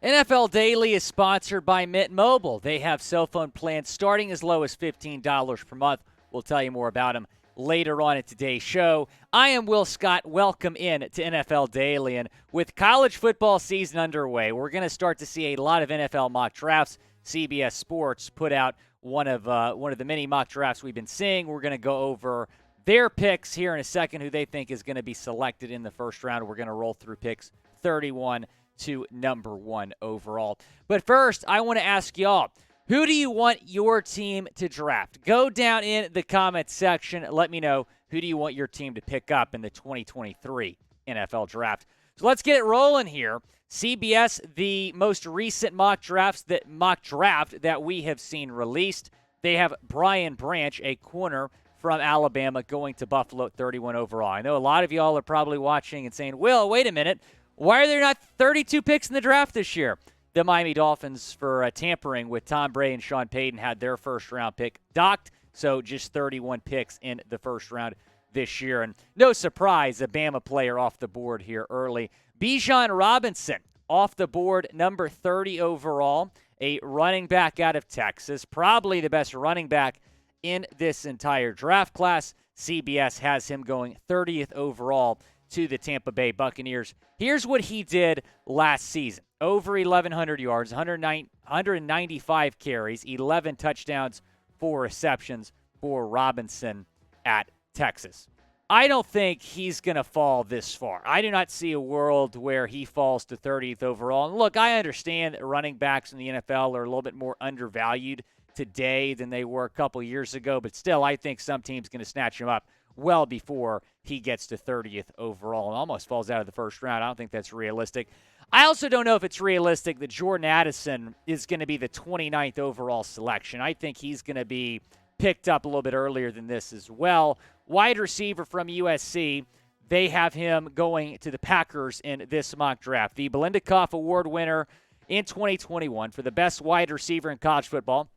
NFL Daily is sponsored by Mint Mobile. They have cell phone plans starting as low as $15 per month. We'll tell you more about them later on in today's show. I am Will Scott. Welcome in to NFL Daily. And with college football season underway, we're going to start to see a lot of NFL mock drafts. CBS Sports put out one of the many mock drafts we've been seeing. We're going to go over their picks here in a second, who they think is going to be selected in the first round. We're going to roll through picks 31 to number 1 overall. But first, I want to ask y'all, who do you want your team to draft? Go down in the comments section. Let me know, who do you want your team to pick up in the 2023 NFL Draft. So let's get it rolling here. CBS, the most recent mock draft that we have seen released. They have Brian Branch, a corner from Alabama, going to Buffalo at 31 overall. I know a lot of y'all are probably watching and saying, Will, wait a minute. Why are there not 32 picks in the draft this year? The Miami Dolphins, for tampering with Tom Brady and Sean Payton, had their first-round pick docked, so just 31 picks in the first round this year. And no surprise, a BAMA player off the board here early. Bijan Robinson off the board, number 30 overall, a running back out of Texas, probably the best running back in this entire draft class. CBS has him going 30th overall to the Tampa Bay Buccaneers. Here's what he did last season. Over 1,100 yards, 195 carries, 11 touchdowns, 4 receptions for Robinson at Texas. I don't think he's going to fall this far. I do not see a world where he falls to 30th overall. And look, I understand that running backs in the NFL are a little bit more undervalued today than they were a couple years ago, but still, I think some team's going to snatch him up well before he gets to 30th overall and almost falls out of the first round. I don't think that's realistic. I also don't know if it's realistic that Jordan Addison is going to be the 29th overall selection. I think he's going to be picked up a little bit earlier than this as well. Wide receiver from USC, they have him going to the Packers in this mock draft. The Biletnikoff Award winner in 2021 for the best wide receiver in college football.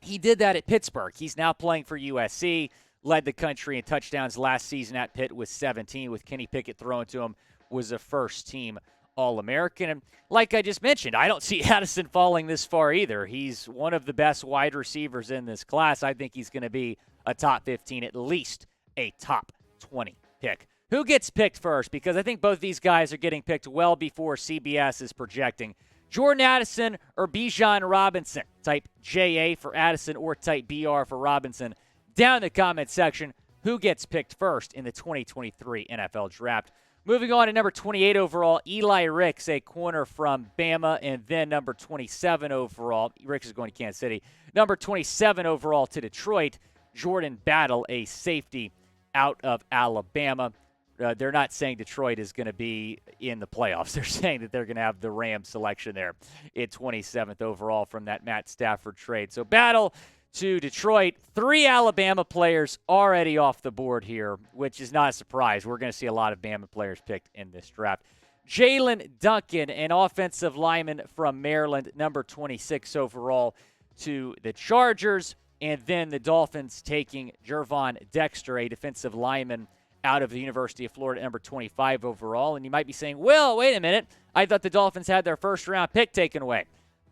He did that at Pittsburgh. He's now playing for USC. Led the country in touchdowns last season at Pitt with 17, with Kenny Pickett throwing to him, was a first-team All-American. And like I just mentioned, I don't see Addison falling this far either. He's one of the best wide receivers in this class. I think he's going to be a top 15, at least a top 20 pick. Who gets picked first? Because I think both these guys are getting picked well before CBS is projecting. Jordan Addison or Bijan Robinson? Type JA for Addison or type BR for Robinson. Down in the comments section, who gets picked first in the 2023 NFL Draft? Moving on to number 28 overall, Eli Ricks, a corner from Bama, and then number 27 overall. Ricks is going to Kansas City. Number 27 overall to Detroit, Jordan Battle, a safety out of Alabama. They're not saying Detroit is going to be in the playoffs. They're saying that they're going to have the Rams selection there at 27th overall from that Matt Stafford trade. So Battle to Detroit. 3 Alabama players already off the board here, which is not a surprise. We're going to see a lot of Bama players picked in this draft. Jaelyn Duncan, an offensive lineman from Maryland, number 26 overall to the Chargers. And then the Dolphins taking Gervon Dexter, a defensive lineman out of the University of Florida, number 25 overall. And you might be saying, well, wait a minute. I thought the Dolphins had their first-round pick taken away.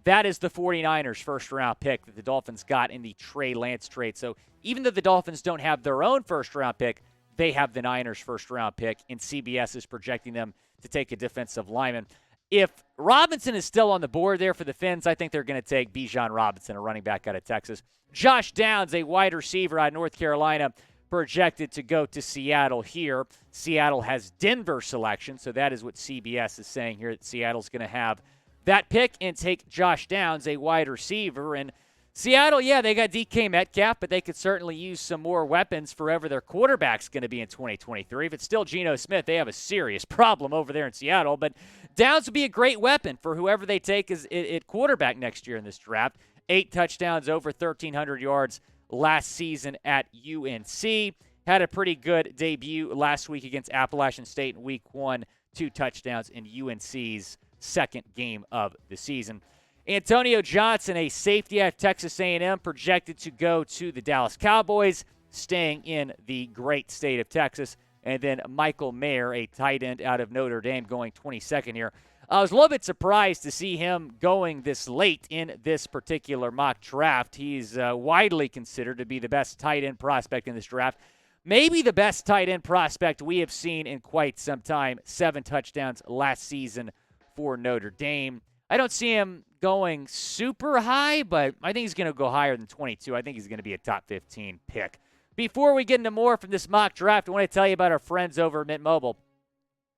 That is the 49ers' first-round pick that the Dolphins got in the Trey Lance trade. So even though the Dolphins don't have their own first-round pick, they have the Niners' first-round pick, and CBS is projecting them to take a defensive lineman. If Robinson is still on the board there for the Fins, I think they're going to take Bijan Robinson, a running back out of Texas. Josh Downs, a wide receiver out of North Carolina, projected to go to Seattle here. Seattle has Denver selection, so that is what CBS is saying here, that Seattle's going to have that pick and take Josh Downs, a wide receiver. And Seattle, yeah, they got DK Metcalf, but they could certainly use some more weapons for whoever their quarterback's going to be in 2023. If it's still Geno Smith, they have a serious problem over there in Seattle. But Downs would be a great weapon for whoever they take as at quarterback next year in this draft. 8 touchdowns, over 1,300 yards last season at UNC. Had a pretty good debut last week against Appalachian State in Week 1. 2 touchdowns in UNC's second game of the season. Antonio Johnson, a safety at Texas A&M, projected to go to the Dallas Cowboys. staying in the great state of Texas. And then Michael Mayer, a tight end out of Notre Dame, going 22nd here. I was a little bit surprised to see him going this late in this particular mock draft. He's widely considered to be the best tight end prospect in this draft. Maybe the best tight end prospect we have seen in quite some time. 7 touchdowns last season for Notre Dame. I don't see him going super high, but I think he's going to go higher than 22. I think he's going to be a top 15 pick. Before we get into more from this mock draft, I want to tell you about our friends over at Mint Mobile,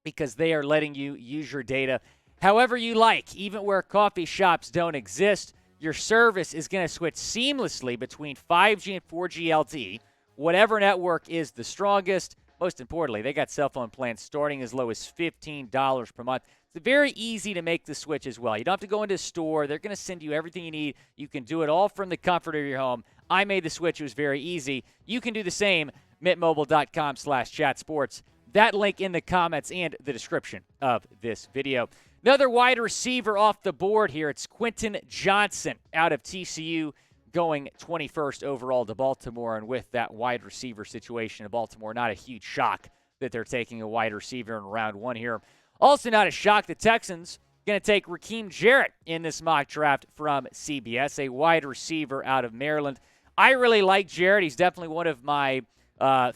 because they are letting you use your data however you like, even where coffee shops don't exist. Your service is going to switch seamlessly between 5G and 4G LTE, whatever network is the strongest. Most importantly, they got cell phone plans starting as low as $15 per month. It's very easy to make the switch as well. You don't have to go into a store. They're going to send you everything you need. You can do it all from the comfort of your home. I made the switch. It was very easy. You can do the same. mintmobile.com/chatsports. That link in the comments and the description of this video. Another wide receiver off the board here. It's Quentin Johnston out of TCU, going 21st overall to Baltimore. And with that wide receiver situation in Baltimore, not a huge shock that they're taking a wide receiver in round 1 here. Also not a shock, the Texans going to take Rakim Jarrett in this mock draft from CBS, a wide receiver out of Maryland. I really like Jarrett. He's definitely one of my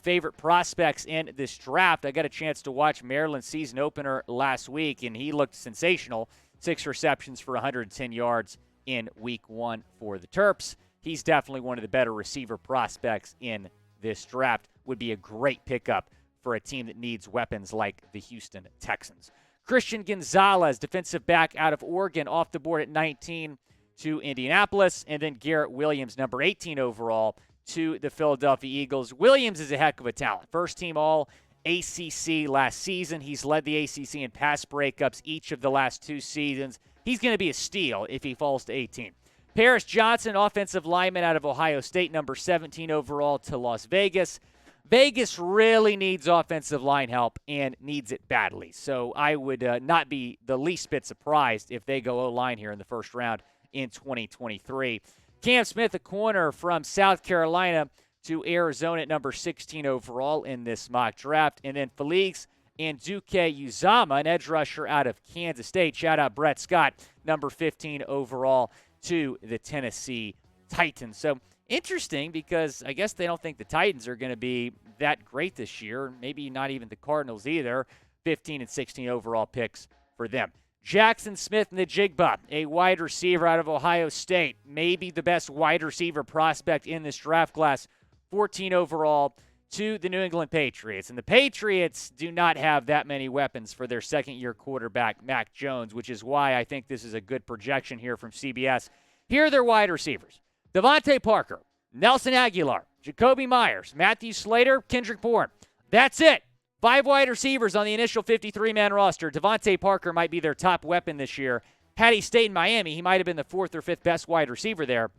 favorite prospects in this draft. I got a chance to watch Maryland's season opener last week, and he looked sensational. 6 receptions for 110 yards in week 1 for the Terps. He's definitely one of the better receiver prospects in this draft. Would be a great pickup for a team that needs weapons like the Houston Texans. Christian Gonzalez, defensive back out of Oregon, off the board at 19 to Indianapolis. And then Garrett Williams, number 18 overall, to the Philadelphia Eagles. Williams is a heck of a talent. First team all ACC last season. He's led the ACC in pass breakups each of the last 2 seasons. He's going to be a steal if he falls to 18. Paris Johnson, offensive lineman out of Ohio State, number 17 overall to Las Vegas. Vegas really needs offensive line help and needs it badly. So I would not be the least bit surprised if they go O-line here in the first round in 2023. Cam Smith, a corner from South Carolina to Arizona at number 16 overall in this mock draft. And then Felix Anudike-Uzomah, an edge rusher out of Kansas State. Shout out Brett Scott, number 15 overall to the Tennessee Titans. So interesting, because I guess they don't think the Titans are going to be that great this year. Maybe not even the Cardinals either. 15 and 16 overall picks for them. Jaxon Smith-Njigba, a wide receiver out of Ohio State. Maybe the best wide receiver prospect in this draft class. 14 overall to the New England Patriots. And the Patriots do not have that many weapons for their second-year quarterback, Mac Jones, which is why I think this is a good projection here from CBS. Here are their wide receivers: Devontae Parker, Nelson Aguilar, Jacoby Myers, Matthew Slater, Kendrick Bourne. That's it. 5 wide receivers on the initial 53-man roster. Devontae Parker might be their top weapon this year. Had he stayed in Miami, he might have been the 4th or 5th best wide receiver there.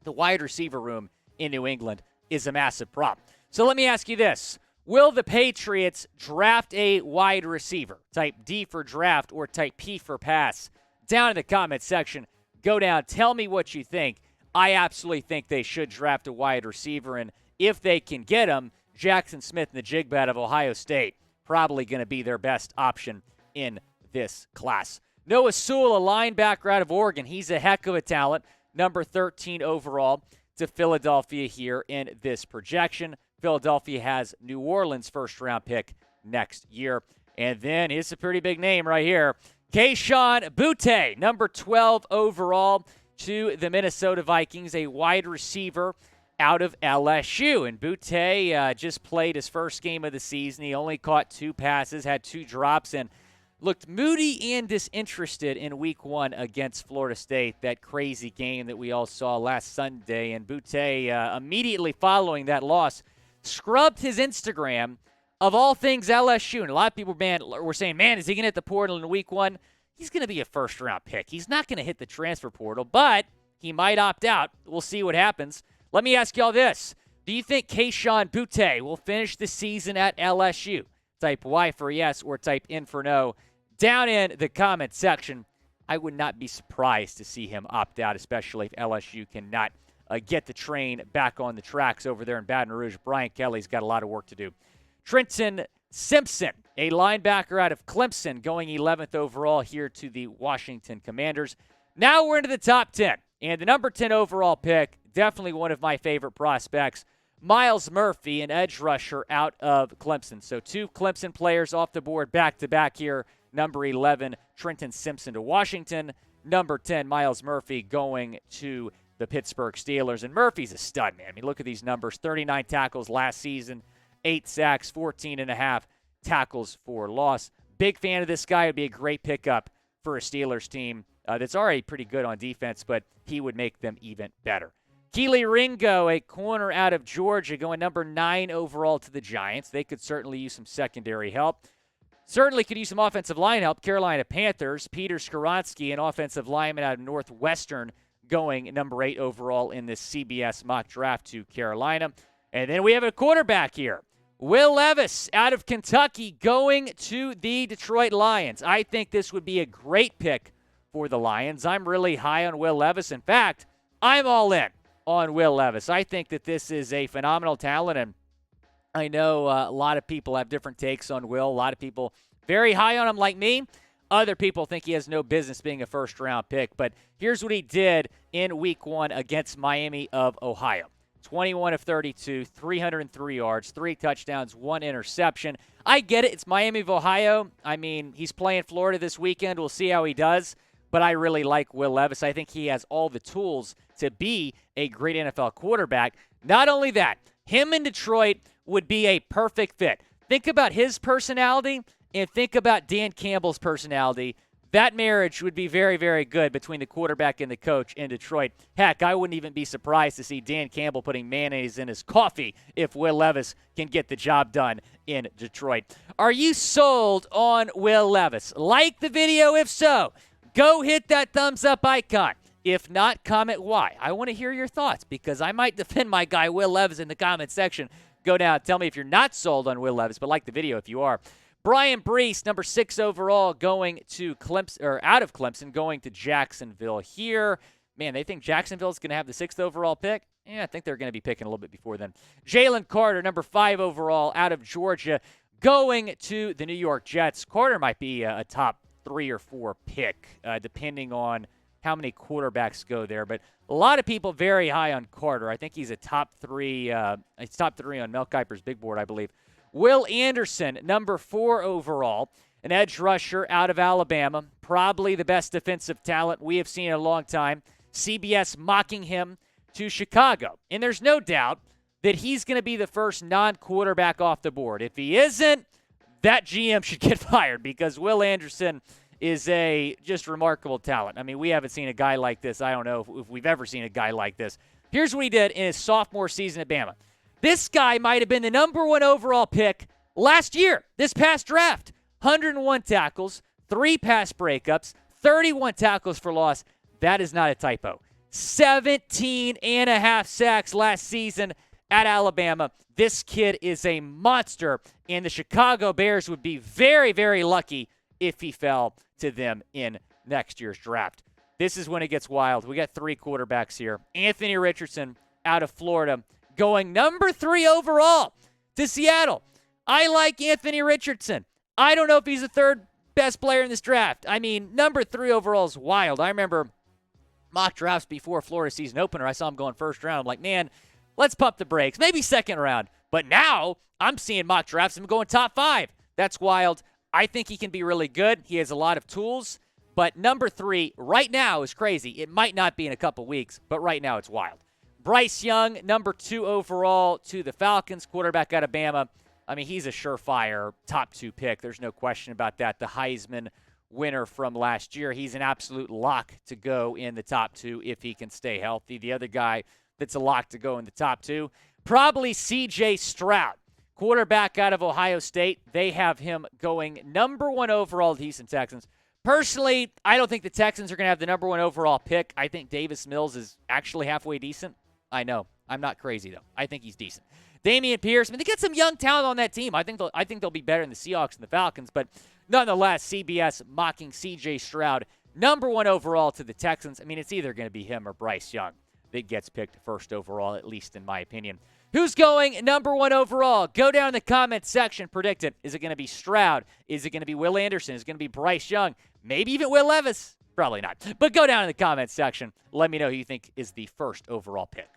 The wide receiver room in New England is a massive problem. So let me ask you this. Will the Patriots draft a wide receiver, type D for draft or type P for pass? Down in the comment section, go down, tell me what you think. I absolutely think they should draft a wide receiver, and if they can get him, Jaxon Smith-Njigba out of Ohio State, probably going to be their best option in this class. Noah Sewell, a linebacker out of Oregon. He's a heck of a talent, number 13 overall to Philadelphia here in this projection. Philadelphia has New Orleans' first-round pick next year. And then it's a pretty big name right here. Kayshon Boutte, number 12 overall to the Minnesota Vikings, a wide receiver out of LSU. And Boutte just played his first game of the season. He only caught 2 passes, had 2 drops, and looked moody and disinterested in week 1 against Florida State, that crazy game that we all saw last Sunday. And Boutte, immediately following that loss, scrubbed his Instagram of all things LSU. And a lot of people were saying, man, is he going to hit the portal in week 1? He's going to be a first-round pick. He's not going to hit the transfer portal, but he might opt out. We'll see what happens. Let me ask y'all this. Do you think Kayshon Boutte will finish the season at LSU? Type Y for yes or type N for no. Down in the comment section, I would not be surprised to see him opt out, especially if LSU cannot get the train back on the tracks over there in Baton Rouge. Brian Kelly's got a lot of work to do. Trenton Simpson, a linebacker out of Clemson, going 11th overall here to the Washington Commanders. Now we're into the top 10, and the number 10 overall pick, definitely one of my favorite prospects, Myles Murphy, an edge rusher out of Clemson. So 2 Clemson players off the board back-to-back here. Number 11, Trenton Simpson to Washington. Number 10, Myles Murphy going to the Pittsburgh Steelers. And Murphy's a stud, man. I mean, look at these numbers. 39 tackles last season, 8 sacks, 14.5 tackles for loss. Big fan of this guy. Would be a great pickup for a Steelers team that's already pretty good on defense, but he would make them even better. Kelee Ringo, a corner out of Georgia, going number 9 overall to the Giants. They could certainly use some secondary help. Certainly could use some offensive line help. Carolina Panthers, Peter Skoronski, an offensive lineman out of Northwestern, going number 8 overall in this CBS mock draft to Carolina. And then we have a quarterback here. Will Levis out of Kentucky going to the Detroit Lions. I think this would be a great pick for the Lions. I'm really high on Will Levis. In fact, I'm all in on Will Levis. I think that this is a phenomenal talent, and I know a lot of people have different takes on Will. A lot of people very high on him like me. Other people think he has no business being a first-round pick. But here's what he did in Week 1 against Miami of Ohio. 21 of 32, 303 yards, 3 touchdowns, 1 interception. I get it. It's Miami of Ohio. I mean, he's playing Florida this weekend. We'll see how he does. But I really like Will Levis. I think he has all the tools to be a great NFL quarterback. Not only that, him in Detroit would be a perfect fit. Think about his personality and think about Dan Campbell's personality. That marriage would be very, very good between the quarterback and the coach in Detroit. Heck, I wouldn't even be surprised to see Dan Campbell putting mayonnaise in his coffee if Will Levis can get the job done in Detroit. Are you sold on Will Levis? Like the video if so. Go hit that thumbs up icon. If not, comment why. I want to hear your thoughts because I might defend my guy Will Levis in the comment section. Go down, tell me if you're not sold on Will Levis, but like the video if you are. Brian Brees, number 6 overall, going to Clemson, or out of Clemson, going to Jacksonville here. Man, they think Jacksonville's going to have the 6th overall pick? Yeah, I think they're going to be picking a little bit before then. Jalen Carter, number 5 overall, out of Georgia, going to the New York Jets. Carter might be a top 3 or 4 pick, depending on how many quarterbacks go there. But a lot of people very high on Carter. I think he's a top 3. He's top 3 on Mel Kiper's big board, I believe. Will Anderson, number 4 overall, an edge rusher out of Alabama, probably the best defensive talent we have seen in a long time. CBS mocking him to Chicago. And there's no doubt that he's going to be the first non-quarterback off the board. If he isn't, that GM should get fired because Will Anderson is a just remarkable talent. I mean, we haven't seen a guy like this. I don't know if we've ever seen a guy like this. Here's what he did in his sophomore season at Bama. This guy might have been the number 1 overall pick last year, this past draft. 101 tackles, 3 pass breakups, 31 tackles for loss. That is not a typo. 17.5 sacks last season at Alabama. This kid is a monster, and the Chicago Bears would be very, very lucky if he fell to them in next year's draft. This is when it gets wild. We got 3 quarterbacks here. Anthony Richardson out of Florida, going number 3 overall to Seattle. I like Anthony Richardson. I don't know if he's the 3rd best player in this draft. I mean, number 3 overall is wild. I remember mock drafts before Florida season opener. I saw him going 1st round. I'm like, man, let's pump the brakes. Maybe 2nd round. But now I'm seeing mock drafts him going top 5. That's wild. I think he can be really good. He has a lot of tools. But number 3 right now is crazy. It might not be in a couple weeks, but right now it's wild. Bryce Young, number 2 overall to the Falcons, quarterback out of Bama. I mean, he's a surefire top 2 pick. There's no question about that. The Heisman winner from last year. He's an absolute lock to go in the top 2 if he can stay healthy. The other guy that's a lock to go in the top 2, probably C.J. Stroud, quarterback out of Ohio State. They have him going number 1 overall to the Houston Texans. Personally, I don't think the Texans are going to have the number 1 overall pick. I think Davis Mills is actually halfway decent. I know. I'm not crazy, though. I think he's decent. Dameon Pierce, I mean, they get some young talent on that team. I think they'll be better than the Seahawks and the Falcons, but nonetheless, CBS mocking C.J. Stroud, number 1 overall to the Texans. I mean, it's either going to be him or Bryce Young. that gets picked first overall, at least in my opinion. Who's going number 1 overall? Go down in the comments section. Predict it. Is it going to be Stroud? Is it going to be Will Anderson? Is it going to be Bryce Young? Maybe even Will Levis? Probably not. But go down in the comments section. Let me know who you think is the first overall pick.